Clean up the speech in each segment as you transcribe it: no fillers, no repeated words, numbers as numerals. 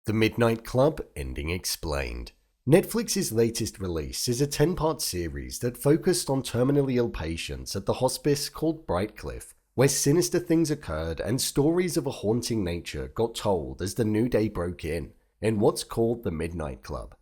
The Midnight Club Ending Explained. Netflix's latest release is a 10-part series that focused on terminally ill patients at the hospice called Brightcliff, where sinister things occurred and stories of a haunting nature got told as the new day broke in what's called the Midnight Club.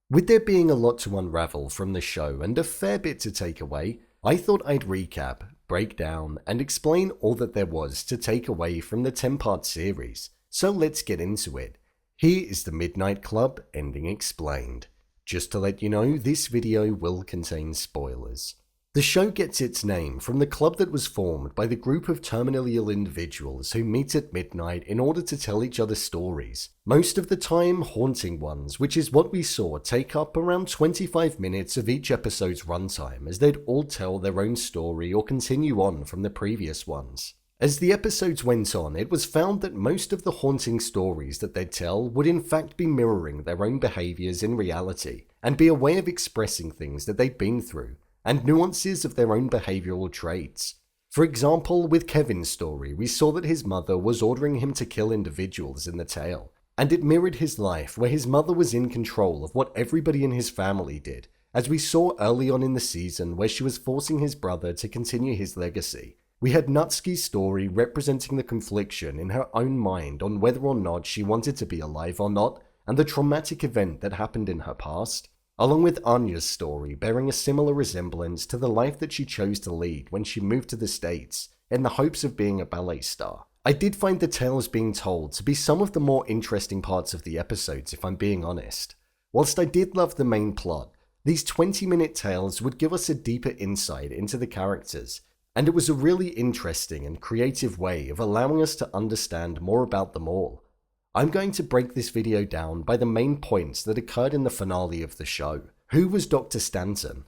With there being a lot to unravel from the show and a fair bit to take away, I thought I'd recap, break down, and explain all that there was to take away from the 10-part series, so let's get into it. Here is the Midnight Club Ending Explained. Just to let you know, this video will contain spoilers. The show gets its name from the club that was formed by the group of terminally ill individuals who meet at midnight in order to tell each other stories, most of the time haunting ones, which is what we saw take up around 25 minutes of each episode's runtime as they'd all tell their own story or continue on from the previous ones. As the episodes went on, it was found that most of the haunting stories that they'd tell would in fact be mirroring their own behaviours in reality, and be a way of expressing things that they'd been through, and nuances of their own behavioural traits. For example, with Kevin's story, we saw that his mother was ordering him to kill individuals in the tale, and it mirrored his life where his mother was in control of what everybody in his family did, as we saw early on in the season where she was forcing his brother to continue his legacy. We had Natsuji's story representing the confliction in her own mind on whether or not she wanted to be alive or not, and the traumatic event that happened in her past, along with Anya's story bearing a similar resemblance to the life that she chose to lead when she moved to the States in the hopes of being a ballet star. I did find the tales being told to be some of the more interesting parts of the episodes, if I'm being honest. Whilst I did love the main plot, these 20-minute tales would give us a deeper insight into the characters, and it was a really interesting and creative way of allowing us to understand more about them all. I'm going to break this video down by the main points that occurred in the finale of the show. Who was Dr. Stanton?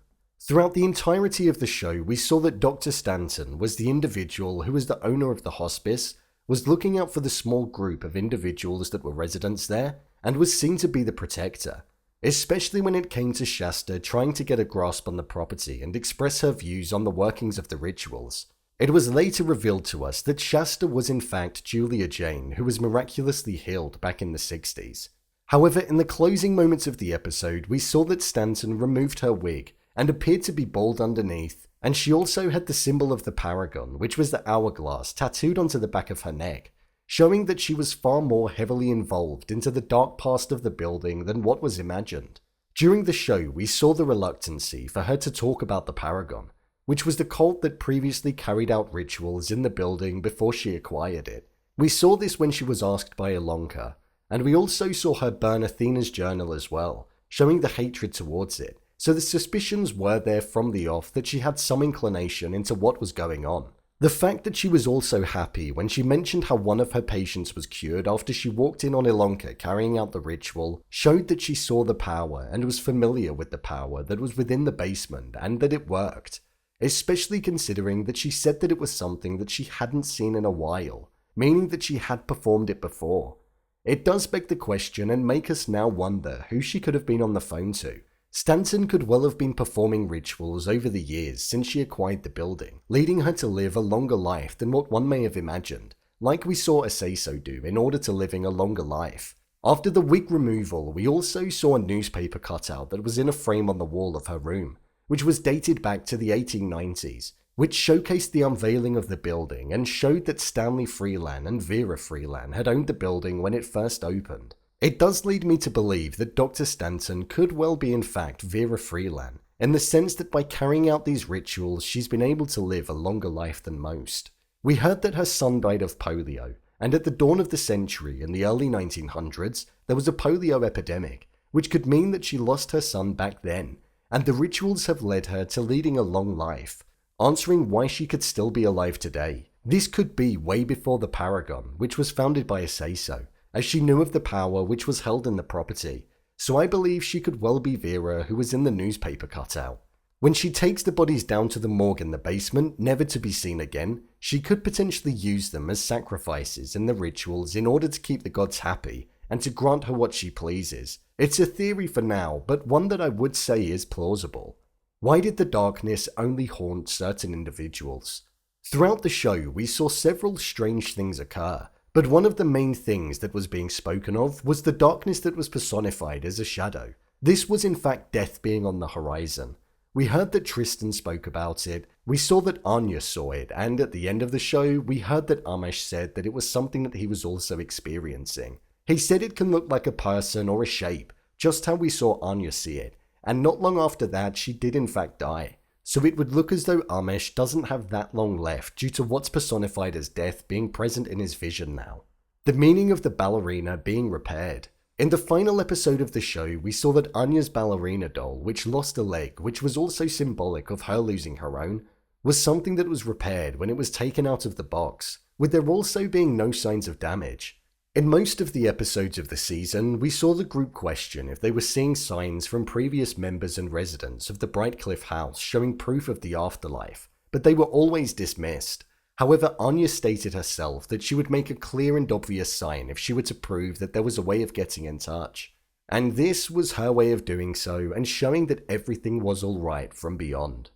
Throughout the entirety of the show, we saw that Dr. Stanton was the individual who was the owner of the hospice, was looking out for the small group of individuals that were residents there, and was seen to be the protector, especially when it came to Shasta trying to get a grasp on the property and express her views on the workings of the rituals. It was later revealed to us that Shasta was in fact Julia Jayne, who was miraculously healed back in the 60s. However, in the closing moments of the episode, we saw that Stanton removed her wig and appeared to be bald underneath, and she also had the symbol of the Paragon, which was the hourglass, tattooed onto the back of her neck, showing that she was far more heavily involved into the dark past of the building than what was imagined. During the show, we saw the reluctancy for her to talk about the Paragon, which was the cult that previously carried out rituals in the building before she acquired it. We saw this when she was asked by Ilonka, and we also saw her burn Athena's journal as well, showing the hatred towards it, so the suspicions were there from the off that she had some inclination into what was going on. The fact that she was also happy when she mentioned how one of her patients was cured after she walked in on Ilonka carrying out the ritual showed that she saw the power and was familiar with the power that was within the basement and that it worked, especially considering that she said that it was something that she hadn't seen in a while, meaning that she had performed it before. It does beg the question and make us now wonder who she could have been on the phone to. Stanton could well have been performing rituals over the years since she acquired the building, leading her to live a longer life than what one may have imagined, like we saw Aseso do in order to living a longer life. After the wig removal, we also saw a newspaper cutout that was in a frame on the wall of her room, which was dated back to the 1890s, which showcased the unveiling of the building and showed that Stanley Freeland and Vera Freeland had owned the building when it first opened. It does lead me to believe that Dr. Stanton could well be in fact Vera Freeland, in the sense that by carrying out these rituals she's been able to live a longer life than most. We heard that her son died of polio, and at the dawn of the century in the early 1900s there was a polio epidemic, which could mean that she lost her son back then, and the rituals have led her to leading a long life, answering why she could still be alive today. This could be way before the Paragon, which was founded by Aseso, as she knew of the power which was held in the property, so I believe she could well be Vera who was in the newspaper cutout. When she takes the bodies down to the morgue in the basement, never to be seen again, she could potentially use them as sacrifices in the rituals in order to keep the gods happy and to grant her what she pleases. It's a theory for now, but one that I would say is plausible. Why did the darkness only haunt certain individuals? Throughout the show, we saw several strange things occur, But one of the main things that was being spoken of was the darkness that was personified as a shadow. This was in fact death being on the horizon. We heard that Tristan spoke about it, we saw that Anya saw it, and at the end of the show, we heard that Amesh said that it was something that he was also experiencing. He said it can look like a person or a shape, just how we saw Anya see it, and not long after that she did in fact die. So it would look as though Amesh doesn't have that long left due to what's personified as death being present in his vision now. The meaning of the ballerina being repaired. In the final episode of the show, we saw that Anya's ballerina doll, which lost a leg, which was also symbolic of her losing her own, was something that was repaired when it was taken out of the box, with there also being no signs of damage. In most of the episodes of the season, we saw the group question if they were seeing signs from previous members and residents of the Brightcliff house showing proof of the afterlife, but they were always dismissed. However, Anya stated herself that she would make a clear and obvious sign if she were to prove that there was a way of getting in touch. And this was her way of doing so and showing that everything was alright from beyond.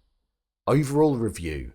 Overall review.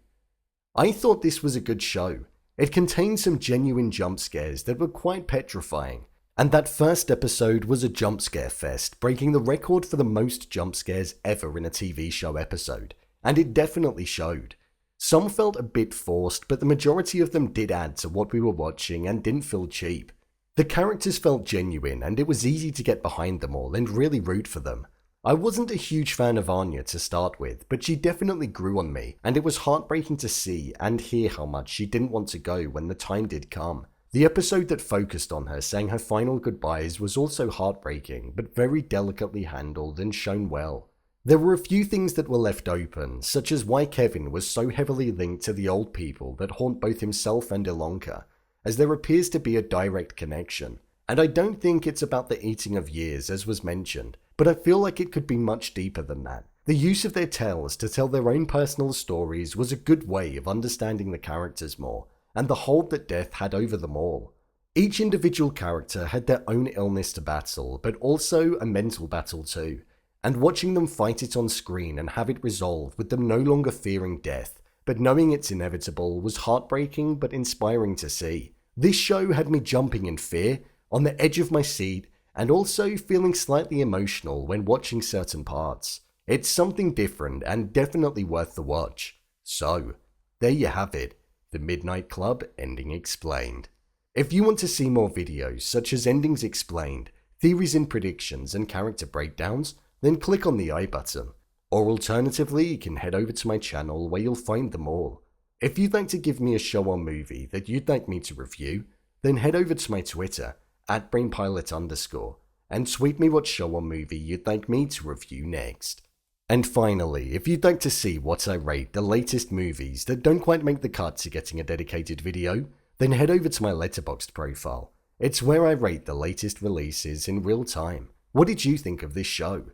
I thought this was a good show. It contained some genuine jump scares that were quite petrifying. And that first episode was a jump scare fest, breaking the record for the most jump scares ever in a TV show episode. And it definitely showed. Some felt a bit forced, but the majority of them did add to what we were watching and didn't feel cheap. The characters felt genuine and it was easy to get behind them all and really root for them. I wasn't a huge fan of Anya to start with, but she definitely grew on me, and it was heartbreaking to see and hear how much she didn't want to go when the time did come. The episode that focused on her saying her final goodbyes was also heartbreaking, but very delicately handled and shown well. There were a few things that were left open, such as why Kevin was so heavily linked to the old people that haunt both himself and Ilonka, as there appears to be a direct connection. And I don't think it's about the eating of years as was mentioned, but I feel like it could be much deeper than that. The use of their tales to tell their own personal stories was a good way of understanding the characters more, and the hold that death had over them all. Each individual character had their own illness to battle, but also a mental battle too. And watching them fight it on screen and have it resolve with them no longer fearing death, but knowing it's inevitable was heartbreaking but inspiring to see. This show had me jumping in fear, on the edge of my seat, and also feeling slightly emotional when watching certain parts. It's something different and definitely worth the watch. So, there you have it, The Midnight Club Ending Explained. If you want to see more videos such as Endings Explained, theories and predictions and character breakdowns, then click on the I button. Or alternatively, you can head over to my channel where you'll find them all. If you'd like to give me a show or movie that you'd like me to review, then head over to my Twitter, @BrainPilot_, and tweet me what show or movie you'd like me to review next. And finally, if you'd like to see what I rate the latest movies that don't quite make the cut to getting a dedicated video, then head over to my Letterboxd profile. It's where I rate the latest releases in real time. What did you think of this show?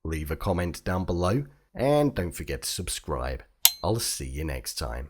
Leave a comment down below, and don't forget to subscribe. I'll see you next time.